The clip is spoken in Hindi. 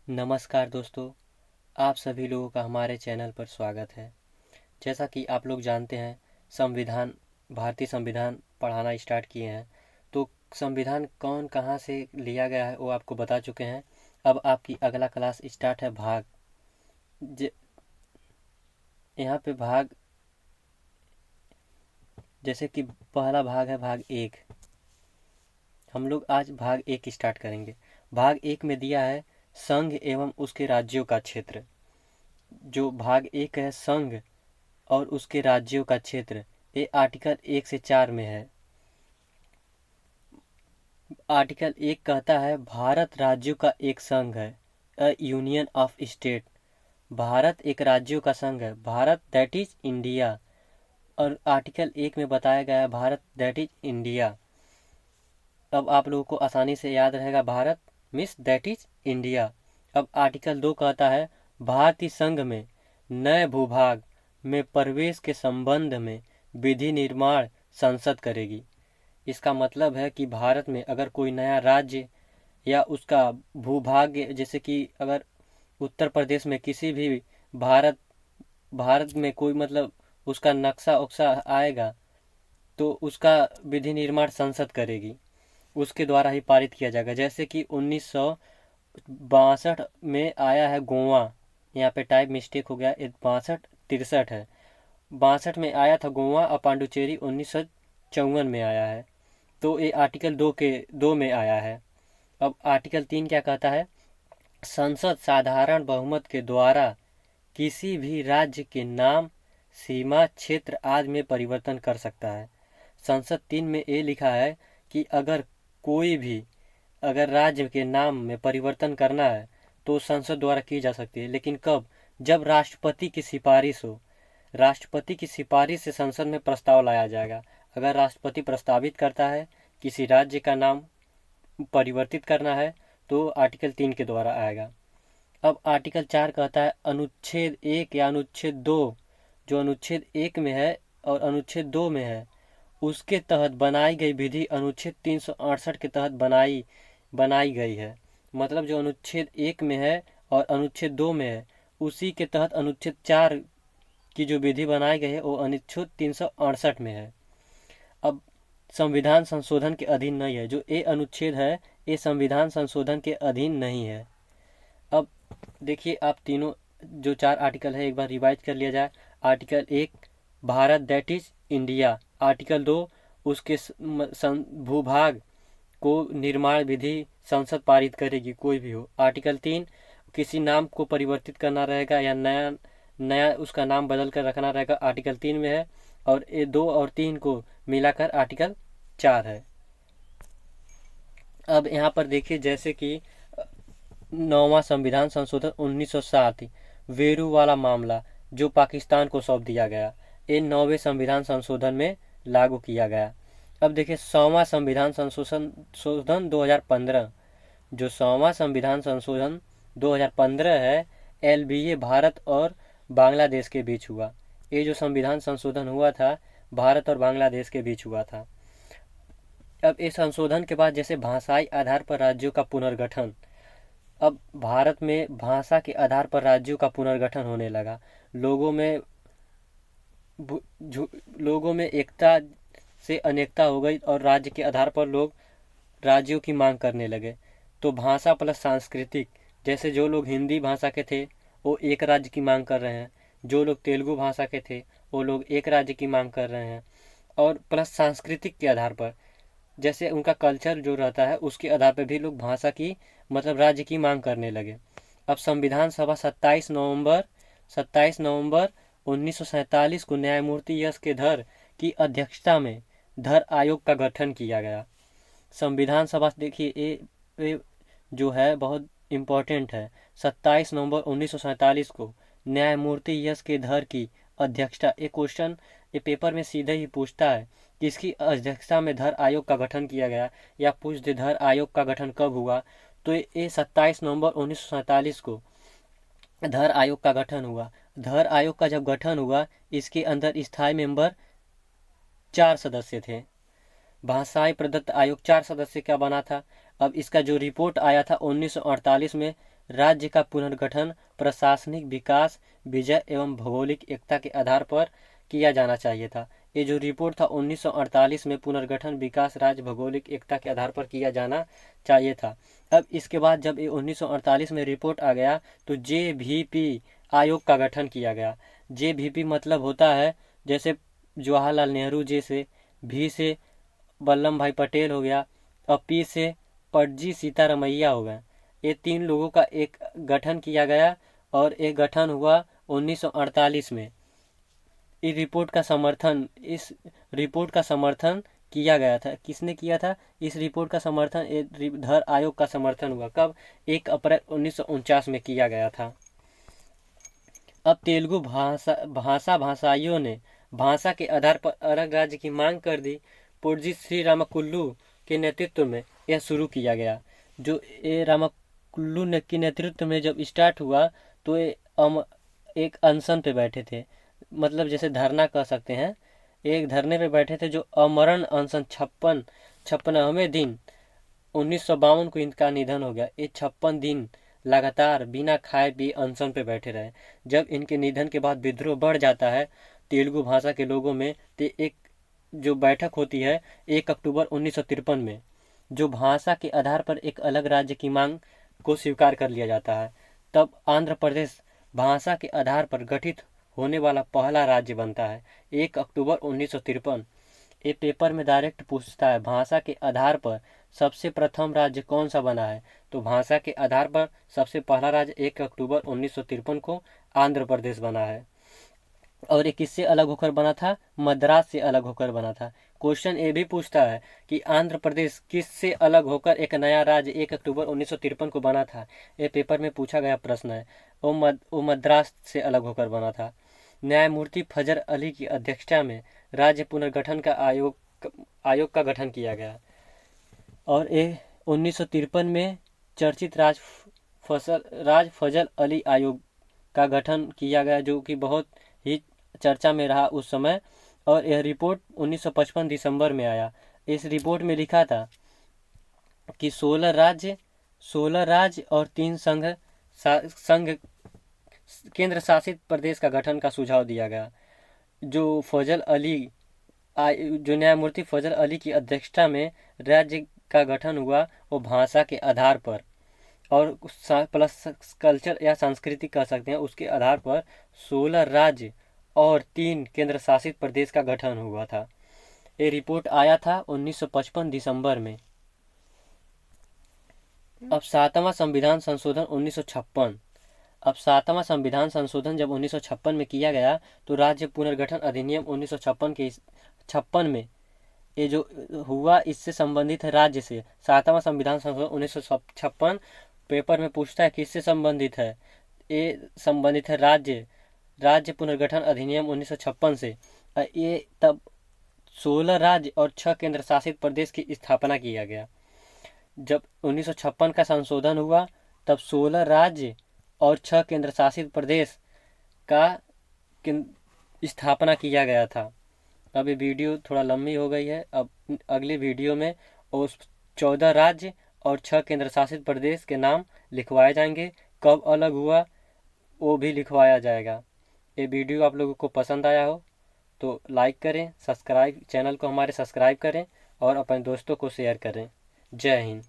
नमस्कार दोस्तों, आप सभी लोगों का हमारे चैनल पर स्वागत है। जैसा कि आप लोग जानते हैं, संविधान भारतीय संविधान पढ़ाना स्टार्ट किए हैं। तो संविधान कौन कहाँ से लिया गया है वो आपको बता चुके हैं। अब आपकी अगला क्लास स्टार्ट है भाग। ज यहाँ पे भाग, जैसे कि पहला भाग है भाग एक। हम लोग आज भाग एक स्टार्ट करेंगे। भाग एक में दिया है संघ एवं उसके राज्यों का क्षेत्र। जो भाग एक है संघ और उसके राज्यों का क्षेत्र, ये आर्टिकल 1 से 4 में है। आर्टिकल 1 कहता है भारत राज्यों का एक संघ है, a union of state. Bharat एक राज्यों का संघ है, भारत दैट इज इंडिया। और आर्टिकल 1 में बताया गया है भारत दैट इज इंडिया। अब आप लोगों को आसानी से याद रहेगा, Bharat means that is India. अब आर्टिकल 2 कहता है भारतीय संघ में नए भूभाग में प्रवेश के संबंध में विधि निर्माण संसद करेगी। इसका मतलब है कि भारत में अगर कोई नया राज्य या उसका भूभाग, जैसे कि अगर उत्तर प्रदेश में किसी भी भारत भारत में कोई मतलब उसका नक्शा उक्सा आएगा, तो उसका विधि निर्माण संसद करेगी, उसके द्वारा ही पारित किया जाएगा। जैसे कि 1962 में आया है गोवा। यहाँ पे टाइप मिस्टेक हो गया, 62 63 है। 62 में आया था गोवा और पांडुचेरी 1954 में आया है। तो ये आर्टिकल 2 में आया है। अब आर्टिकल 3 क्या कहता है? संसद साधारण बहुमत के द्वारा किसी भी राज्य के नाम, सीमा, क्षेत्र आदि में परिवर्तन कर सकता है। संसद 3 में ये लिखा है कि अगर कोई भी अगर राज्य के नाम में परिवर्तन करना है तो संसद द्वारा की जा सकती है। लेकिन कब? जब राष्ट्रपति की सिफारिश हो। राष्ट्रपति की सिफारिश से संसद में प्रस्ताव लाया जाएगा। अगर राष्ट्रपति प्रस्तावित करता है किसी राज्य का नाम परिवर्तित करना है तो आर्टिकल 3 के द्वारा आएगा। अब आर्टिकल 4 कहता है अनुच्छेद 1 या अनुच्छेद 2, जो अनुच्छेद 1 में है और अनुच्छेद 2 में है, उसके तहत बनाई गई विधि अनुच्छेद 368 के तहत बनाई गई है। मतलब जो अनुच्छेद 1 में है और अनुच्छेद 2 में है, उसी के तहत अनुच्छेद 4 की जो विधि बनाई गई है वो अनुच्छेद 368 में है। अब संविधान संशोधन के अधीन नहीं है। जो ये अनुच्छेद है ये संविधान संशोधन के अधीन नहीं है। अब देखिए, आप तीनों जो 4 आर्टिकल है एक बार रिवाइज कर लिया जाए। Article 1 Bharat that is India. Article 2 उसके भूभाग को निर्माण विधि संसद पारित करेगी, कोई भी हो। आर्टिकल 3 किसी नाम को परिवर्तित करना रहेगा या नया नया उसका नाम बदल कर रखना रहेगा, आर्टिकल 3 में है। और ये 2 और 3 को मिलाकर आर्टिकल 4 है। अब यहाँ पर देखिए, जैसे कि 9वां संविधान संशोधन 1907, वेरू वाला मामला जो पाकिस्तान को सौंप दिया गया, ये 9वें संविधान संशोधन में लागू किया गया। अब देखिए 100वां संविधान संशोधन 2015। जो 100वां संविधान संशोधन 2015 है, एलबीए भारत और बांग्लादेश के बीच हुआ। ये जो संविधान संशोधन हुआ था भारत और बांग्लादेश के बीच हुआ था। अब इस संशोधन के बाद जैसे भाषाई आधार पर राज्यों का पुनर्गठन, अब भारत में भाषा के आधार पर राज्यों का पुनर्गठन होने लगा। लोगों में एकता से अनेकता हो गई और राज्य के आधार पर लोग राज्यों की मांग करने लगे। तो भाषा प्लस सांस्कृतिक, जैसे जो लोग हिंदी भाषा के थे वो एक राज्य की मांग कर रहे हैं, जो लोग तेलुगु भाषा के थे वो लोग एक राज्य की मांग कर रहे हैं। और प्लस सांस्कृतिक के आधार पर, जैसे उनका कल्चर जो रहता है उसके आधार पर भी लोग भाषा की मतलब राज्य की मांग करने लगे। अब संविधान सभा 27 नवंबर 1947 को न्यायमूर्ति एस के धर की अध्यक्षता में धर आयोग का गठन किया गया। संविधान सभा देखिए ये जो है बहुत इम्पोर्टेंट है। 27 नवंबर 1947 को न्यायमूर्ति एस के धर की अध्यक्षता, ये क्वेश्चन ये पेपर में सीधे ही पूछता है कि इसकी अध्यक्षता में धर आयोग का गठन किया गया, या पूछ दे धर आयोग का गठन कब हुआ, तो ये 27 नवंबर 1947 को धर आयोग का गठन हुआ। धर आयोग का जब गठन हुआ, इसके अंदर स्थायी मेंबर 4 सदस्य थे। भाषाई प्रदत्त आयोग 4 सदस्य का बना था। अब इसका जो रिपोर्ट आया था 1948 में, राज्य का पुनर्गठन प्रशासनिक विकास, विजय एवं भौगोलिक एकता के आधार पर किया जाना चाहिए था। ये जो रिपोर्ट था 1948 में, पुनर्गठन विकास राज्य भौगोलिक एकता के आधार पर किया जाना चाहिए था। अब इसके बाद जब ये 1948 में रिपोर्ट आ गया तो JVP आयोग का गठन किया गया। JVP मतलब होता है, जैसे जवाहरलाल नेहरू जी से, V से वल्लभ भाई पटेल हो गया, और P से पटजी सीतारमैया हो गए। ये 3 लोगों का एक गठन किया गया और ये गठन हुआ 1948 में। इस रिपोर्ट का समर्थन किया गया था। किसने किया था इस रिपोर्ट का समर्थन? धर आयोग का समर्थन हुआ। कब? 1 अप्रैल 1949 में किया गया था। अब तेलुगु भाषाइयों ने भाषा के आधार पर अलग राज्य की मांग कर दी। पोड्जी श्री रामकुल्लू के नेतृत्व में यह शुरू किया गया। जो ये रामकुल्लू ने के नेतृत्व में जब स्टार्ट हुआ तो ये एक अनशन पे बैठे थे, मतलब जैसे धरना कह सकते हैं। एक धरने पे बैठे थे, जो अमरण अनशन 56वें दिन 1952 को इनका निधन हो गया। ये 56 दिन लगातार बिना खाए पिए अनशन पे बैठे रहे। जब इनके निधन के बाद विद्रोह बढ़ जाता है तेलुगु भाषा के लोगों में, तो एक जो बैठक होती है 1 अक्टूबर 1953 में, जो भाषा के आधार पर एक अलग राज्य की मांग को स्वीकार कर लिया जाता है। तब आंध्र प्रदेश भाषा के आधार पर गठित होने वाला पहला राज्य बनता है 1 अक्टूबर 1953। ये पेपर में डायरेक्ट पूछता है भाषा के आधार पर सबसे प्रथम राज्य कौन सा बना है, तो भाषा के आधार पर सबसे पहला राज्य 1 अक्टूबर 1953 को आंध्र प्रदेश बना है। और ये किससे अलग होकर बना था? मद्रास से अलग होकर बना था। क्वेश्चन ये भी पूछता है कि आंध्र प्रदेश किससे अलग होकर एक नया राज्य 1 अक्टूबर 1953 को बना था। ये पेपर में पूछा गया प्रश्न है। वो मद्रास से अलग होकर बना था। न्यायमूर्ति फजर अली की अध्यक्षता में राज्य पुनर्गठन का आयोग का गठन किया गया। और ये 1953 में चर्चित राज फजल अली आयोग का गठन किया गया, जो कि बहुत ही चर्चा में रहा उस समय। और यह रिपोर्ट 1955 दिसंबर में आया। इस रिपोर्ट में लिखा था कि 16 राज्य और 3 संघ केंद्र शासित प्रदेश का गठन का सुझाव दिया गया। जो न्यायमूर्ति फजल अली की अध्यक्षता में राज्य का गठन हुआ, वो भाषा के आधार पर और प्लस कल्चर या संस्कृति कह सकते हैं, उसके आधार पर 16 राज्य और 3 केंद्र शासित प्रदेश का गठन हुआ था। ये रिपोर्ट आया था 1955 दिसंबर में। अब 7वां संविधान संशोधन 1956। अब 7वां संविधान संशोधन जब 1956 में किया गया तो राज्य पुनर्गठन अधिनियम 1956 में ये जो हुआ इससे संबंधित है राज्य से। 7वां संविधान संशोधन 1956 पेपर में पूछता है किससे संबंधित है? ये संबंधित है राज्य पुनर्गठन अधिनियम 1956 से। ये तब 16 राज्य और 6 केंद्र शासित प्रदेश की स्थापना किया गया। जब 1956 का संशोधन हुआ तब 16 राज्य और 6 केंद्र शासित प्रदेश का स्थापना किया गया था। अब ये वीडियो थोड़ा लंबी हो गई है। अब अगली वीडियो में उस 14 राज्य और 6 केंद्र शासित प्रदेश के नाम लिखवाए जाएंगे। कब अलग हुआ वो भी लिखवाया जाएगा। ये वीडियो आप लोगों को पसंद आया हो तो लाइक करें, चैनल को हमारे सब्सक्राइब करें और अपने दोस्तों को शेयर करें। जय हिंद।